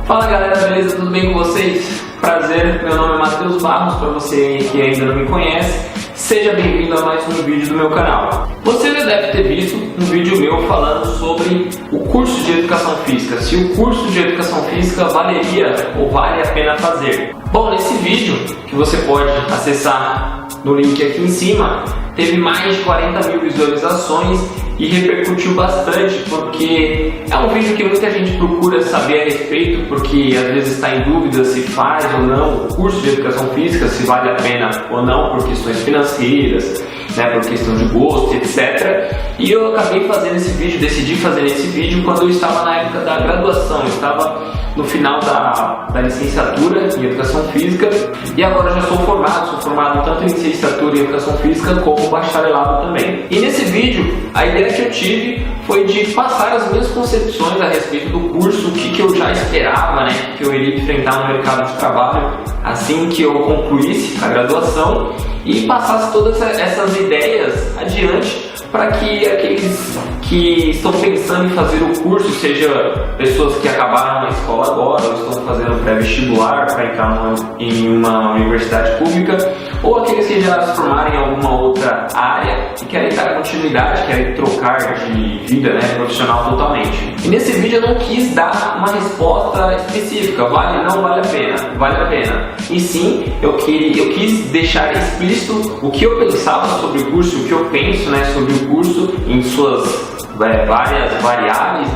Fala galera, beleza? Tudo bem com vocês? Prazer, meu nome é Matheus Barros, para você que ainda não me conhece, seja bem-vindo a mais um vídeo do meu canal. Você já deve ter visto um vídeo meu falando sobre o curso de Educação Física, se o curso de Educação Física valeria ou vale a pena fazer. Bom, nesse vídeo, que você pode acessar no link aqui em cima, teve mais de 40 mil visualizações e repercutiu bastante, porque é um vídeo que muita gente procura saber a respeito, porque às vezes está em dúvida se faz ou não o curso de Educação Física, se vale a pena ou não, por questões financeiras, por questão de gosto, etc. E eu acabei fazendo esse vídeo, decidi fazer esse vídeo quando eu estava na época da graduação, eu estava no final da licenciatura em Educação Física e agora já sou formado tanto em licenciatura em Educação Física como bacharelado também. E nesse vídeo, a ideia que eu tive foi de passar as minhas concepções a respeito do curso, o que eu já esperava, que eu iria enfrentar no mercado de trabalho assim que eu concluísse a graduação e passasse todas essas ideias adiante para que aqueles que estão pensando em fazer o curso, seja pessoas que acabaram na escola agora ou estão fazendo pré-vestibular para entrar em uma universidade pública, ou aqueles que já se formaram em alguma outra área e querem dar continuidade, querem trocar de vida profissional totalmente. E nesse vídeo eu não quis dar uma resposta específica, vale, não vale a pena, vale a pena. E sim, eu quis deixar explícito o que eu pensava sobre o curso, o que eu penso sobre o curso em suas várias variáveis,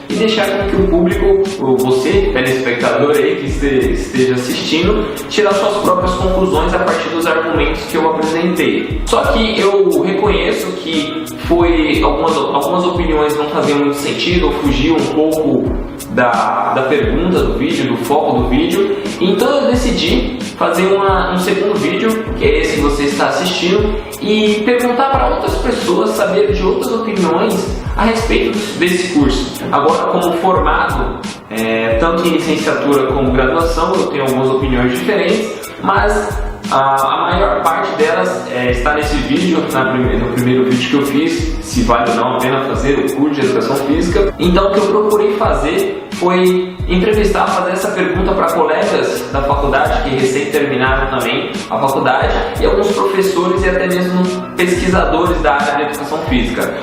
e deixar com que o público, você, telespectador aí que esteja assistindo, tirar suas próprias conclusões a partir dos argumentos que eu apresentei. Só que eu reconheço que algumas opiniões não faziam muito sentido, ou fugiam um pouco da pergunta do vídeo, do foco do vídeo, então eu decidi fazer um segundo vídeo, que é esse que você está assistindo, e perguntar para outras pessoas, saber de outras opiniões a respeito desse curso. Agora, como formado, tanto em licenciatura como graduação, eu tenho algumas opiniões diferentes, mas a maior parte delas está nesse vídeo, no primeiro vídeo que eu fiz, se vale ou não a pena fazer o curso de Educação Física. Então o que eu procurei fazer foi entrevistar, fazer essa pergunta para colegas da faculdade que recém terminaram também a faculdade e alguns professores e até mesmo pesquisadores da área de Educação Física,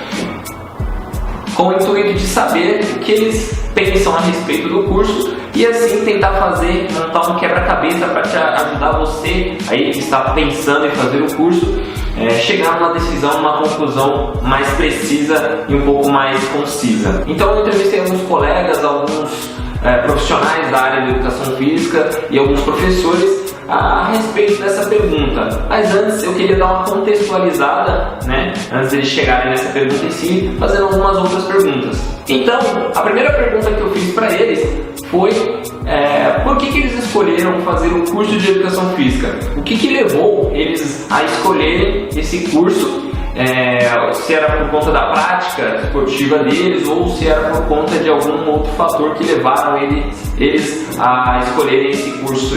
com o intuito de saber o que eles pensam a respeito do curso e assim tentar montar um quebra-cabeça para te ajudar você aí que está pensando em fazer o curso, chegar numa decisão, numa conclusão mais precisa e um pouco mais concisa. Então eu entrevistei alguns colegas, alguns profissionais da área de Educação Física e alguns professores a respeito dessa pergunta. Mas antes eu queria dar uma contextualizada, antes de eles chegarem nessa pergunta em si, fazendo algumas outras perguntas. Então, a primeira pergunta que eu fiz para eles foi por que eles escolheram fazer o curso de Educação Física? O que levou eles a escolherem esse curso? Se era por conta da prática esportiva deles ou se era por conta de algum outro fator que levaram eles a escolherem esse curso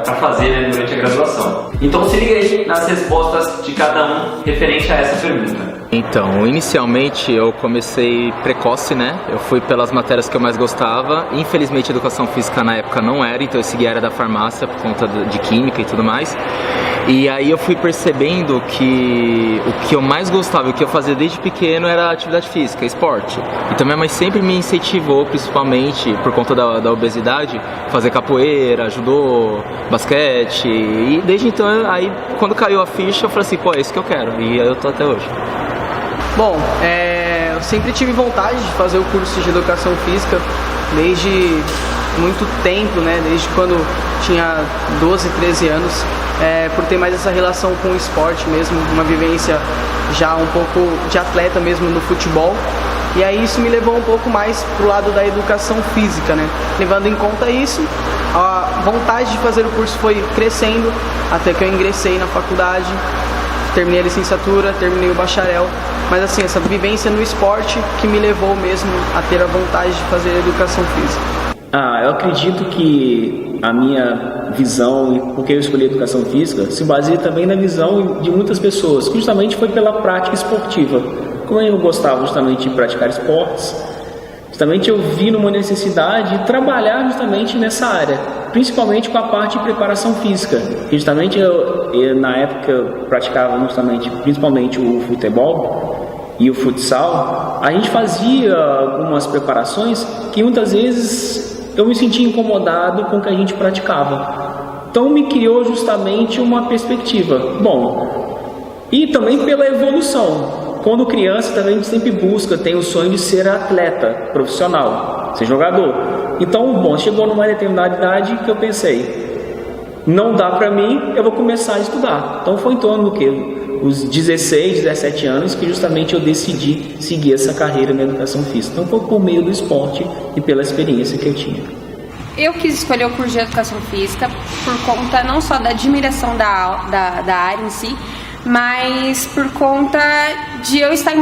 para fazer durante a graduação. Então se liga aí nas respostas de cada um referente a essa pergunta. Então, inicialmente eu comecei precoce, eu fui pelas matérias que eu mais gostava. Infelizmente Educação Física na época não era, então eu segui a área da farmácia por conta de química e tudo mais. E aí eu fui percebendo que o que eu mais gostava, o que eu fazia desde pequeno era atividade física, esporte. Então minha mãe sempre me incentivou, principalmente por conta da obesidade, fazer capoeira, judô, basquete. E desde então, aí quando caiu a ficha, eu falei assim, é isso que eu quero. E aí eu tô até hoje. Bom, eu sempre tive vontade de fazer o curso de Educação Física desde muito tempo, desde quando tinha 12, 13 anos, por ter mais essa relação com o esporte mesmo, uma vivência já um pouco de atleta mesmo no futebol. E aí isso me levou um pouco mais pro lado da Educação Física, Levando em conta isso, a vontade de fazer o curso foi crescendo até que eu ingressei na faculdade. Terminei a licenciatura, terminei o bacharel, mas assim, essa vivência no esporte que me levou mesmo a ter a vontade de fazer Educação Física. Eu acredito que a minha visão e por que eu escolhi Educação Física se baseia também na visão de muitas pessoas, que justamente foi pela prática esportiva. Como eu gostava justamente de praticar esportes, Justamente eu vi numa necessidade de trabalhar justamente nessa área, principalmente com a parte de preparação física. Justamente eu na época eu praticava principalmente o futebol e o futsal. A gente fazia algumas preparações que muitas vezes eu me sentia incomodado com o que a gente praticava. Então me criou justamente uma perspectiva. Bom, e também pela evolução. Quando criança também a gente sempre tem o sonho de ser atleta profissional, ser jogador. Então, bom, chegou numa determinada idade que eu pensei, não dá pra mim, eu vou começar a estudar. Então foi em torno do quê? Os 16, 17 anos que justamente eu decidi seguir essa carreira na educação física. Então foi por meio do esporte e pela experiência que eu tinha. Eu quis escolher o curso de educação física por conta não só da admiração da área em si, mas por conta de eu estar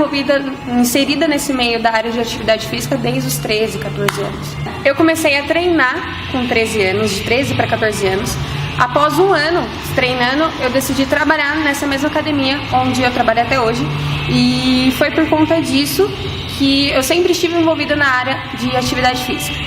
inserida nesse meio da área de atividade física desde os 13, 14 anos. Eu comecei a treinar com 13 anos, de 13 para 14 anos. Após um ano treinando, eu decidi trabalhar nessa mesma academia onde eu trabalho até hoje, e foi por conta disso que eu sempre estive envolvida na área de atividade física.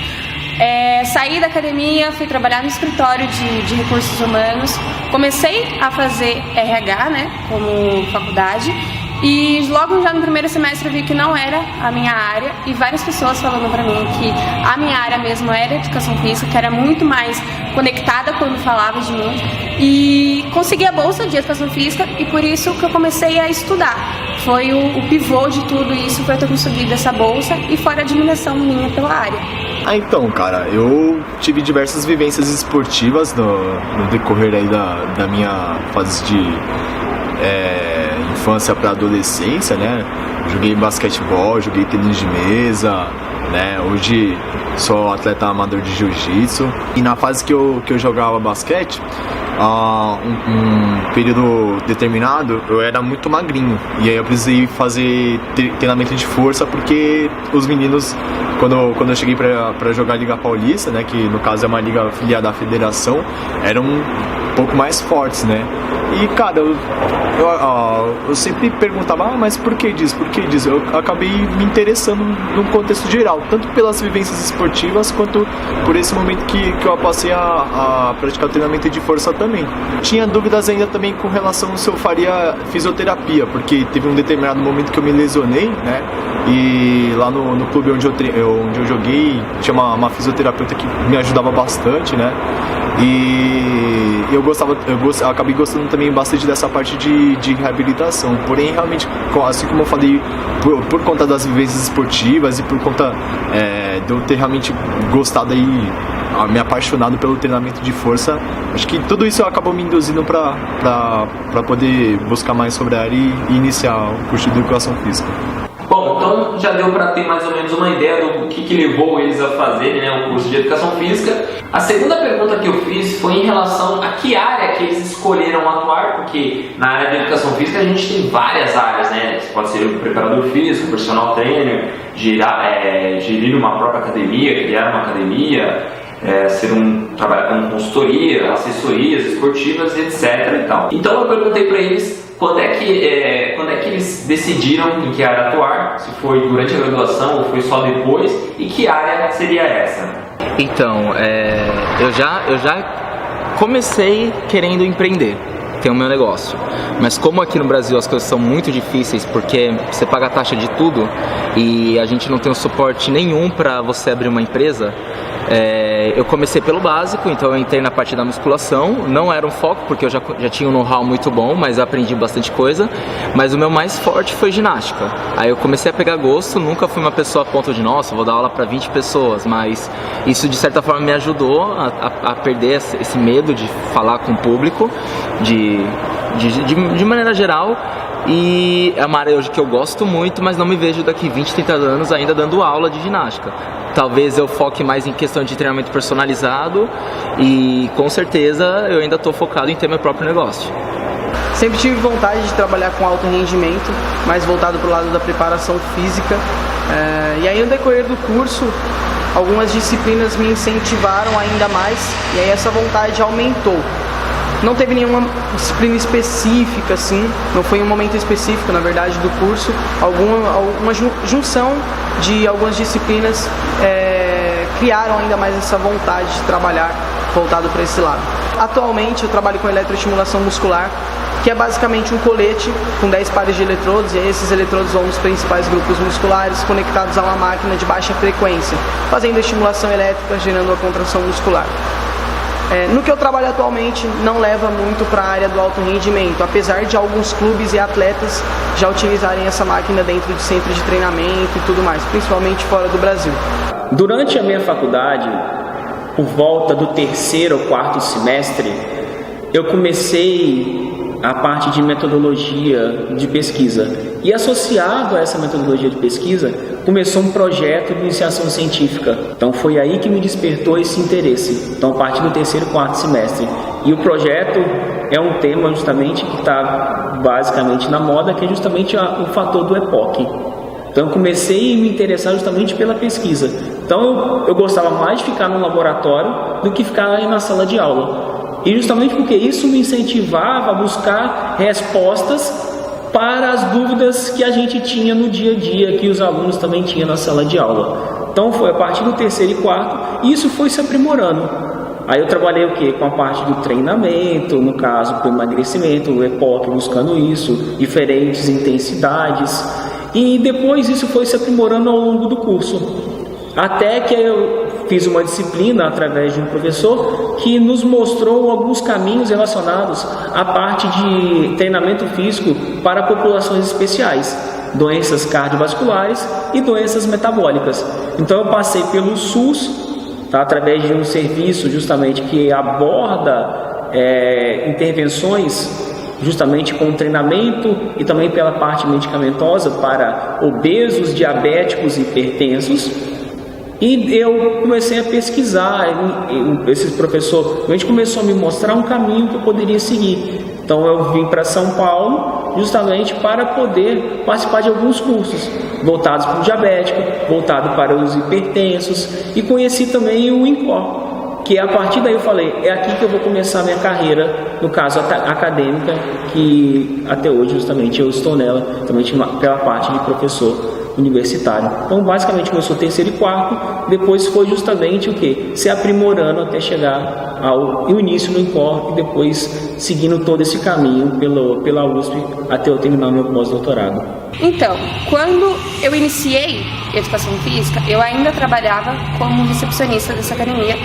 Saí da academia, fui trabalhar no escritório de recursos humanos, comecei a fazer RH, né, como faculdade, e logo já no primeiro semestre eu vi que não era a minha área, e várias pessoas falando pra mim que a minha área mesmo era educação física, que era muito mais conectada quando falava de mim, e consegui a bolsa de educação física, e por isso que eu comecei a estudar. Foi o pivô de tudo isso, foi eu ter conseguido essa bolsa, e fora a admiração minha pela área. Então, cara, eu tive diversas vivências esportivas no decorrer aí da minha fase de infância para adolescência, né? Joguei basquetebol, joguei tênis de mesa, né? Hoje sou atleta amador de jiu-jitsu. E na fase que eu jogava basquete, um período determinado, eu era muito magrinho. E aí eu precisei fazer treinamento de força, porque os meninos, quando eu cheguei para jogar a Liga Paulista, né, que no caso é uma liga afiliada à federação, eram um pouco mais fortes, né? E, cara, eu sempre perguntava, mas por que disso? Por que disso? Eu acabei me interessando num contexto geral, tanto pelas vivências esportivas, quanto por esse momento que eu passei a praticar treinamento de força também. Tinha dúvidas ainda também com relação se eu faria fisioterapia, porque teve um determinado momento que eu me lesionei, né? E lá no clube onde eu joguei, tinha uma fisioterapeuta que me ajudava bastante, né? E eu acabei gostando também bastante dessa parte de reabilitação. Porém, realmente, assim como eu falei, por conta das vivências esportivas e por conta de eu ter realmente gostado aí, me apaixonado pelo treinamento de força, acho que tudo isso acabou me induzindo para poder buscar mais sobre a área e iniciar o curso de educação física. Bom, então já deu para ter mais ou menos uma ideia do que levou eles a fazerem, né, o curso de educação física. A segunda pergunta que eu fiz foi em relação a que área que eles escolheram atuar, porque na área de educação física a gente tem várias áreas, né? Você pode ser um preparador físico, personal trainer, gerir uma própria academia, criar uma academia, trabalhar com consultoria, assessorias esportivas, etc. e tal. Então eu perguntei para eles quando é que eles decidiram em que área atuar, se foi durante a graduação ou foi só depois, e que área seria essa? Então, eu já comecei querendo empreender, ter o meu negócio. Mas como aqui no Brasil as coisas são muito difíceis, porque você paga a taxa de tudo e a gente não tem o suporte nenhum para você abrir uma empresa, eu comecei pelo básico, então eu entrei na parte da musculação. Não era um foco, porque eu já tinha um know-how muito bom, mas eu aprendi bastante coisa. Mas o meu mais forte foi ginástica. Aí eu comecei a pegar gosto, nunca fui uma pessoa a ponto de, nossa, vou dar aula para 20 pessoas, mas isso de certa forma me ajudou a perder esse medo de falar com o público, de maneira geral. E é uma área hoje que eu gosto muito, mas não me vejo daqui 20, 30 anos ainda dando aula de ginástica. Talvez eu foque mais em questão de treinamento personalizado e com certeza eu ainda estou focado em ter meu próprio negócio. Sempre tive vontade de trabalhar com alto rendimento, mais voltado para o lado da preparação física. E aí no decorrer do curso, algumas disciplinas me incentivaram ainda mais e aí essa vontade aumentou. Não teve nenhuma disciplina específica, assim, não foi em um momento específico, na verdade, do curso, alguma junção de algumas disciplinas criaram ainda mais essa vontade de trabalhar voltado para esse lado. Atualmente eu trabalho com eletroestimulação muscular, que é basicamente um colete com 10 pares de eletrodos, e esses eletrodos vão nos principais grupos musculares conectados a uma máquina de baixa frequência, fazendo a estimulação elétrica, gerando a contração muscular. No que eu trabalho atualmente não leva muito para a área do alto rendimento, apesar de alguns clubes e atletas já utilizarem essa máquina dentro de centros de treinamento e tudo mais, principalmente fora do Brasil. Durante a minha faculdade, por volta do 3º ou 4º semestre, eu comecei a parte de metodologia de pesquisa. E associado a essa metodologia de pesquisa, começou um projeto de iniciação científica. Então foi aí que me despertou esse interesse. Então a partir do 3º e 4º semestre. E o projeto é um tema justamente que está basicamente na moda, que é justamente o fator do EPOC. Então eu comecei a me interessar justamente pela pesquisa. Então eu gostava mais de ficar no laboratório do que ficar aí na sala de aula. E justamente porque isso me incentivava a buscar respostas para as dúvidas que a gente tinha no dia a dia, que os alunos também tinham na sala de aula. Então foi a partir do 3º e 4º, e isso foi se aprimorando. Aí eu trabalhei o quê? Com a parte do treinamento, no caso, com o emagrecimento, o EPOC, buscando isso, diferentes intensidades. E depois isso foi se aprimorando ao longo do curso. Até que eu fiz uma disciplina através de um professor que nos mostrou alguns caminhos relacionados à parte de treinamento físico para populações especiais, doenças cardiovasculares e doenças metabólicas. Então eu passei pelo SUS, tá, através de um serviço justamente que aborda intervenções justamente com treinamento e também pela parte medicamentosa para obesos, diabéticos e hipertensos. E eu comecei a pesquisar, esse professor realmente começou a me mostrar um caminho que eu poderia seguir. Então eu vim para São Paulo justamente para poder participar de alguns cursos voltados para o diabético, voltado para os hipertensos, e conheci também o INCOR, que a partir daí eu falei, é aqui que eu vou começar a minha carreira, no caso acadêmica, que até hoje justamente eu estou nela, também pela parte de professor universitário. Então basicamente começou 3º e 4º, depois foi justamente o que? Se aprimorando até chegar ao início no INCOR e depois seguindo todo esse caminho pela USP até eu terminar meu pós-doutorado. Então, quando eu iniciei educação física, eu ainda trabalhava como recepcionista dessa academia.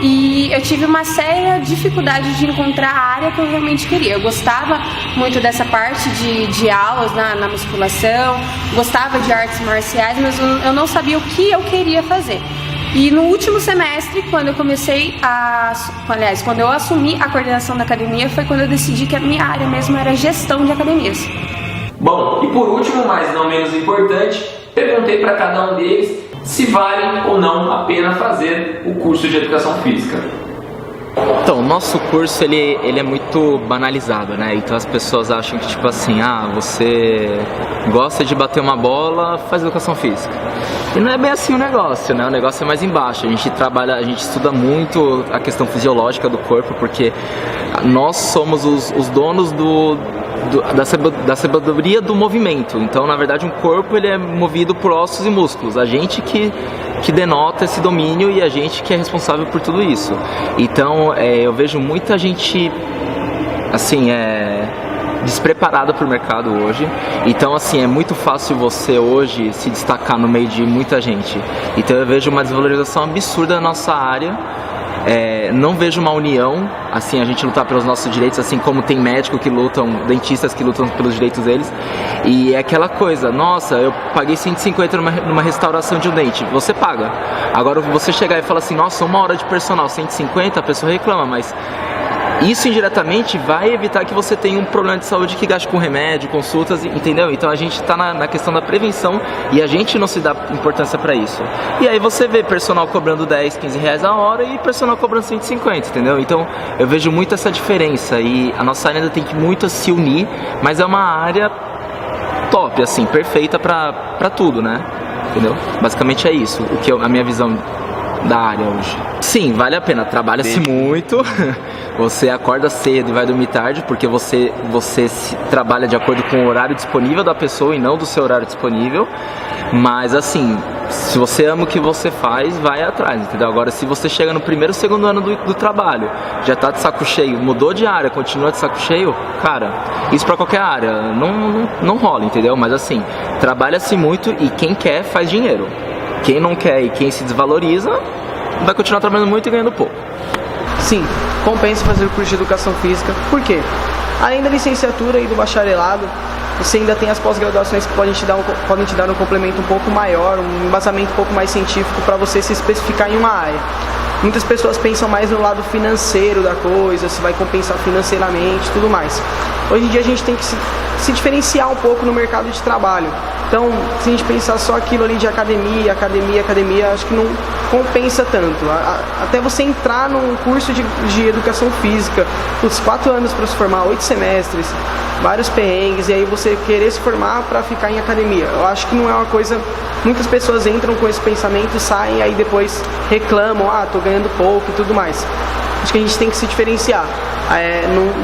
E eu tive uma séria dificuldade de encontrar a área que eu realmente queria. Eu gostava muito dessa parte de aulas na musculação, gostava de artes marciais, mas eu não sabia o que eu queria fazer. E no último semestre, quando eu assumi a coordenação da academia, foi quando eu decidi que a minha área mesmo era gestão de academias. Bom, e por último, mas não menos importante, perguntei para cada um deles se vale ou não a pena fazer o curso de Educação Física. Então, o nosso curso ele é muito banalizado, né? Então as pessoas acham que tipo assim, você gosta de bater uma bola, faz Educação Física. E não é bem assim o negócio, né? O negócio é mais embaixo. A gente estuda muito a questão fisiológica do corpo, porque nós somos os donos da sabedoria do movimento. Então, na verdade, um corpo ele é movido por ossos e músculos. A gente que denota esse domínio e a gente que é responsável por tudo isso. Então, eu vejo muita gente assim, despreparada para o mercado hoje. Então, assim, é muito fácil você hoje se destacar no meio de muita gente. Então, eu vejo uma desvalorização absurda na nossa área. Não vejo uma união, assim, a gente lutar pelos nossos direitos, assim como tem médicos que lutam, dentistas que lutam pelos direitos deles. E é aquela coisa, nossa, eu paguei 150 numa restauração de um dente, você paga. Agora você chegar e falar assim, nossa, 1 hora de personal, 150, a pessoa reclama, mas isso indiretamente vai evitar que você tenha um problema de saúde que gaste com remédio, consultas, entendeu? Então a gente está na questão da prevenção e a gente não se dá importância para isso. E aí você vê personal cobrando 10, 15 reais a hora e personal cobrando 150, entendeu? Então eu vejo muito essa diferença e a nossa área ainda tem que muito se unir, mas é uma área top, assim, perfeita para tudo, né? Entendeu? Basicamente é isso, a minha visão da área hoje? Sim, vale a pena, trabalha-se muito, você acorda cedo e vai dormir tarde, porque você trabalha de acordo com o horário disponível da pessoa e não do seu horário disponível, mas assim, se você ama o que você faz, vai atrás, entendeu? Agora, se você chega no primeiro, segundo ano do trabalho, já tá de saco cheio, mudou de área, continua de saco cheio, cara, isso pra qualquer área, não rola, entendeu? Mas assim, trabalha-se muito e quem quer faz dinheiro. Quem não quer e quem se desvaloriza, vai continuar trabalhando muito e ganhando pouco. Sim, compensa fazer o curso de Educação Física. Por quê? Além da licenciatura e do bacharelado, você ainda tem as pós-graduações que podem te dar um complemento um pouco maior, um embasamento um pouco mais científico para você se especificar em uma área. Muitas pessoas pensam mais no lado financeiro da coisa, se vai compensar financeiramente e tudo mais. Hoje em dia a gente tem que se diferenciar um pouco no mercado de trabalho. Então, se a gente pensar só aquilo ali de academia, acho que não compensa tanto. Até você entrar num curso de educação física, os 4 anos para se formar, 8 semestres, vários perrengues, e aí você querer se formar para ficar em academia. Eu acho que não é uma coisa... Muitas pessoas entram com esse pensamento, saem e aí depois reclamam, tô ganhando pouco e tudo mais. Acho que a gente tem que se diferenciar.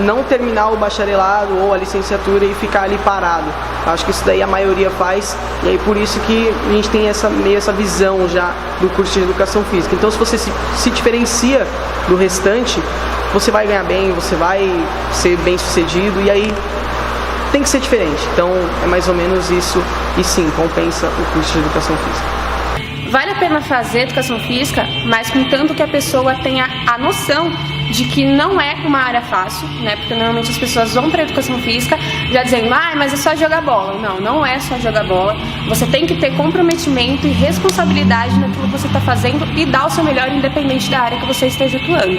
Não terminar o bacharelado ou a licenciatura e ficar ali parado. Acho que isso daí a maioria faz, e aí por isso que a gente tem essa visão já do curso de Educação Física. Então, se você se diferencia do restante, você vai ganhar bem, você vai ser bem sucedido, e aí tem que ser diferente. Então, é mais ou menos isso, e sim, compensa o curso de Educação Física. Vale a pena fazer educação física, mas contanto que a pessoa tenha a noção de que não é uma área fácil, né? Porque normalmente as pessoas vão para a educação física já dizendo, mas é só jogar bola. Não é só jogar bola. Você tem que ter comprometimento e responsabilidade naquilo que você está fazendo e dar o seu melhor independente da área que você esteja atuando.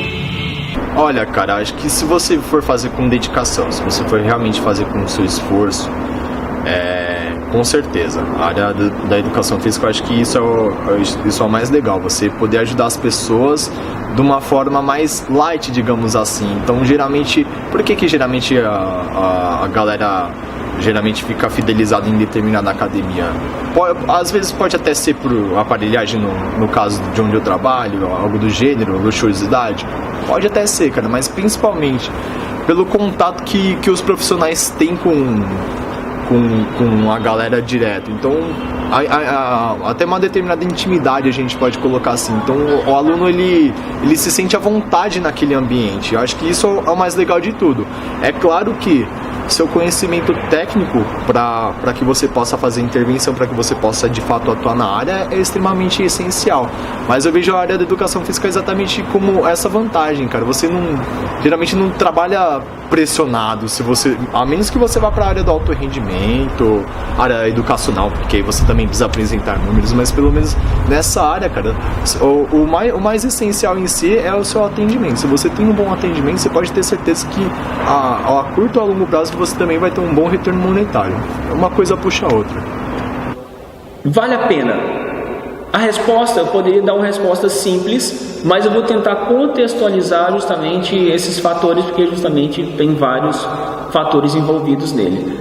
Olha, cara, acho que se você for fazer com dedicação, se você for realmente fazer com o seu esforço, com certeza, a área da educação física, eu acho que isso é o mais legal, você poder ajudar as pessoas de uma forma mais light, digamos assim. Então, geralmente, por que geralmente a galera geralmente fica fidelizada em determinada academia? Às vezes pode até ser por aparelhagem, no caso de onde eu trabalho, algo do gênero, luxuosidade, pode até ser, cara, mas principalmente pelo contato que os profissionais têm com a galera direto. Então, até uma determinada intimidade a gente pode colocar assim. Então, o aluno ele se sente à vontade naquele ambiente. Eu acho que isso é o mais legal de tudo. É claro que seu conhecimento técnico para que você possa fazer intervenção, para que você possa de fato atuar na área, é extremamente essencial. Mas eu vejo a área da educação física exatamente como essa vantagem, cara. Você geralmente não trabalha pressionado, a menos que você vá para a área do alto rendimento, área educacional, porque aí você também precisa apresentar números, mas pelo menos nessa área, cara, o mais essencial em si é o seu atendimento. Se você tem um bom atendimento, você pode ter certeza que a curto ou a longo prazo você também vai ter um bom retorno monetário. Uma coisa puxa a outra. Vale a pena? A resposta, eu poderia dar uma resposta simples, mas eu vou tentar contextualizar justamente esses fatores, porque justamente tem vários fatores envolvidos nele.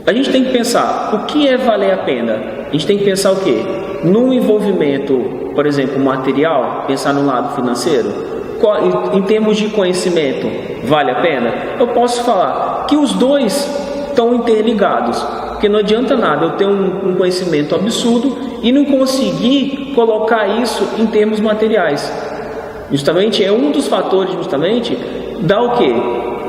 A gente tem que pensar, o que é valer a pena? A gente tem que pensar o quê? No envolvimento, por exemplo, material, pensar no lado financeiro. Em termos de conhecimento, vale a pena? Eu posso falar que os dois estão interligados, porque não adianta nada eu ter um conhecimento absurdo e não conseguir colocar isso em termos materiais. Justamente é um dos fatores justamente da o quê?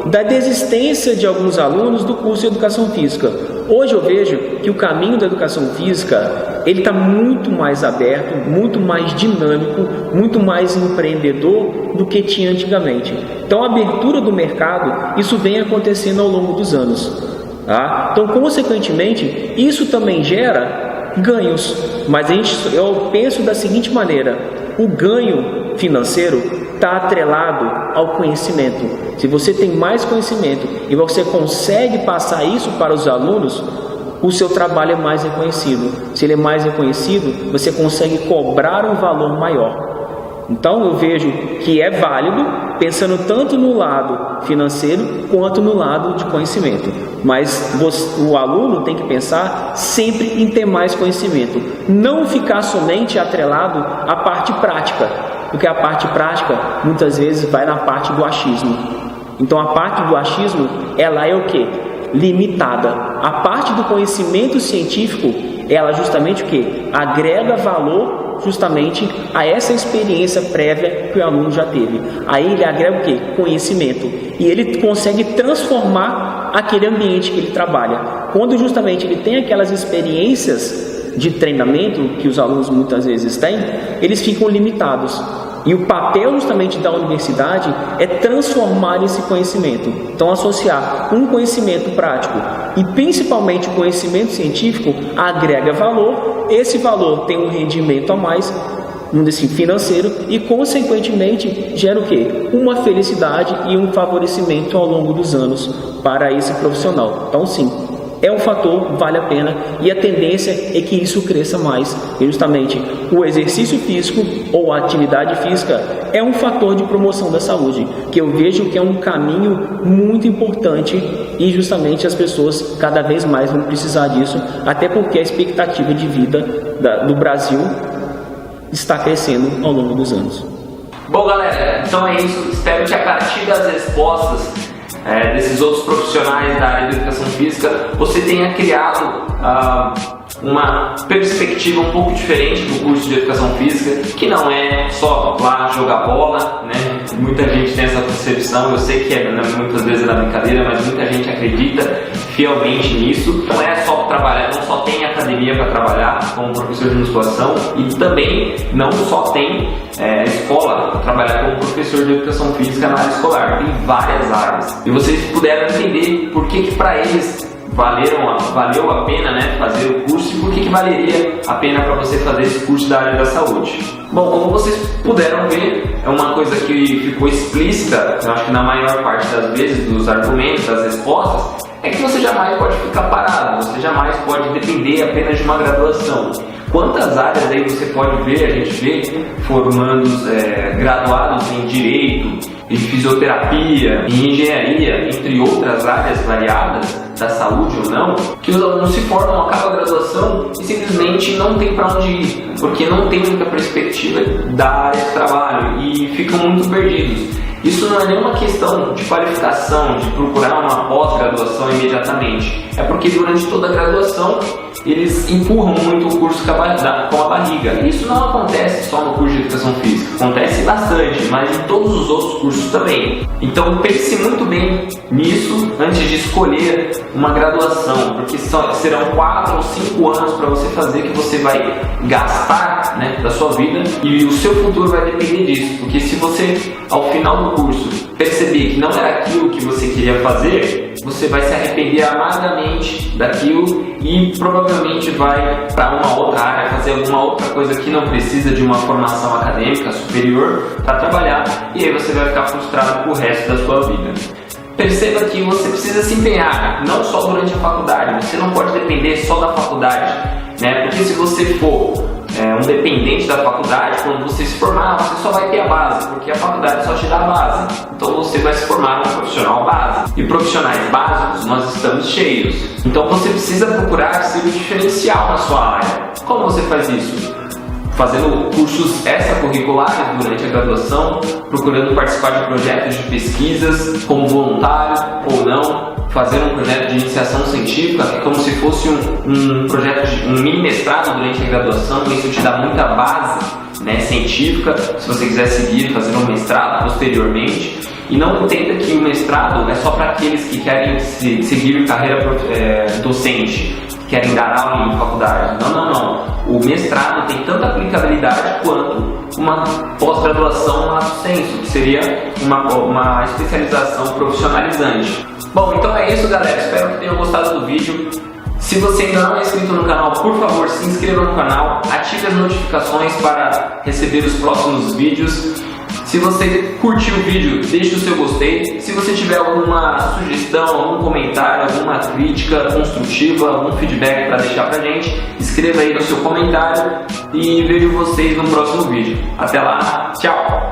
Da desistência de alguns alunos do curso de Educação Física. Hoje eu vejo que o caminho da Educação Física ele está muito mais aberto, muito mais dinâmico, muito mais empreendedor do que tinha antigamente. Então a abertura do mercado, isso vem acontecendo ao longo dos anos. Tá? Então, consequentemente, isso também gera ganhos. Mas eu penso da seguinte maneira: o ganho financeiro está atrelado ao conhecimento. Se você tem mais conhecimento e você consegue passar isso para os alunos, o seu trabalho é mais reconhecido. Se ele é mais reconhecido, você consegue cobrar um valor maior. Então eu vejo que é válido, pensando tanto no lado financeiro quanto no lado de conhecimento. Mas o aluno tem que pensar sempre em ter mais conhecimento, não ficar somente atrelado à parte prática, porque a parte prática muitas vezes vai na parte do achismo. Então a parte do achismo, ela é o quê? Limitada. A parte do conhecimento científico, ela justamente o quê? Agrega valor justamente a essa experiência prévia que o aluno já teve. Aí ele agrega o quê? Conhecimento. E ele consegue transformar aquele ambiente que ele trabalha. Quando justamente ele tem aquelas experiências de treinamento que os alunos muitas vezes têm, eles ficam limitados. E o papel justamente da universidade é transformar esse conhecimento. Então associar um conhecimento prático e principalmente o conhecimento científico agrega valor. Esse valor tem um rendimento a mais, financeiro, e consequentemente gera o quê? Uma felicidade e um favorecimento ao longo dos anos para esse profissional. Então sim, é um fator, vale a pena, e a tendência é que isso cresça mais. E justamente o exercício físico ou a atividade física é um fator de promoção da saúde, que eu vejo que é um caminho muito importante, e justamente as pessoas cada vez mais vão precisar disso, até porque a expectativa de vida do Brasil está crescendo ao longo dos anos. Bom, galera, então é isso. Espero que a partir das respostas desses outros profissionais da área da educação física, você tenha criado uma perspectiva um pouco diferente do curso de educação física, que não é só lá jogar bola, né? Muita gente tem essa concepção, eu sei que muitas vezes é na brincadeira, mas muita gente acredita fielmente nisso. Não é só trabalhar, não só tem academia para trabalhar como professor de musculação, e também não só tem escola para trabalhar como professor de educação física na área escolar, tem várias áreas. E vocês puderam entender por que para eles valeu a pena, né, fazer o curso, e por que valeria a pena para você fazer esse curso da área da saúde. Bom, como vocês puderam ver, é uma coisa que ficou explícita, eu acho que na maior parte das vezes, dos argumentos, das respostas, é que você jamais pode ficar parado, você jamais pode depender apenas de uma graduação. Quantas áreas aí você pode ver, a gente vê formandos graduados em Direito, em Fisioterapia, em Engenharia, entre outras áreas variadas da saúde ou não, que os alunos se formam, acabam a graduação e simplesmente não tem para onde ir, porque não tem muita perspectiva da área de trabalho e ficam muito perdidos. Isso não é nenhuma questão de qualificação, de procurar uma pós-graduação imediatamente. É porque durante toda a graduação eles empurram muito o curso com a barriga. Isso não acontece só no curso de Educação Física, acontece bastante, mas em todos os outros cursos também. Então pense muito bem nisso antes de escolher uma graduação, porque serão 4 ou 5 anos para você fazer, que você vai gastar, né, da sua vida, e o seu futuro vai depender disso. Porque se você, ao final do curso, perceber que não era aquilo que você queria fazer, você vai se arrepender amargamente daquilo e provavelmente vai para uma outra área, fazer alguma outra coisa que não precisa de uma formação acadêmica superior para trabalhar, e aí você vai ficar frustrado pro resto da sua vida. Perceba que você precisa se empenhar, não só durante a faculdade, você não pode depender só da faculdade, né? Porque se você for um dependente da faculdade, quando você se formar, você só vai ter a base, porque a faculdade só te dá a base. Então você vai se formar um profissional base. E profissionais básicos nós estamos cheios. Então você precisa procurar ser um diferencial na sua área. Como você faz isso? Fazendo cursos extracurriculares durante a graduação, procurando participar de projetos de pesquisas como voluntário ou não, fazendo um projeto de iniciação científica, que é como se fosse um projeto de um mini mestrado durante a graduação. Isso te dá muita base, né, científica, se você quiser seguir, fazer um mestrado posteriormente. E não entenda que o mestrado é só para aqueles que querem seguir carreira docente, que querem dar aula em faculdade. Não. O mestrado tem tanta aplicabilidade quanto uma pós-graduação lato sensu, que seria uma especialização profissionalizante. Bom, então é isso, galera. Espero que tenham gostado do vídeo. Se você ainda não é inscrito no canal, por favor, se inscreva no canal, ative as notificações para receber os próximos vídeos. Se você curtiu o vídeo, deixe o seu gostei. Se você tiver alguma sugestão, algum comentário, alguma crítica construtiva, algum feedback para deixar pra gente, escreva aí no seu comentário e vejo vocês no próximo vídeo. Até lá, tchau!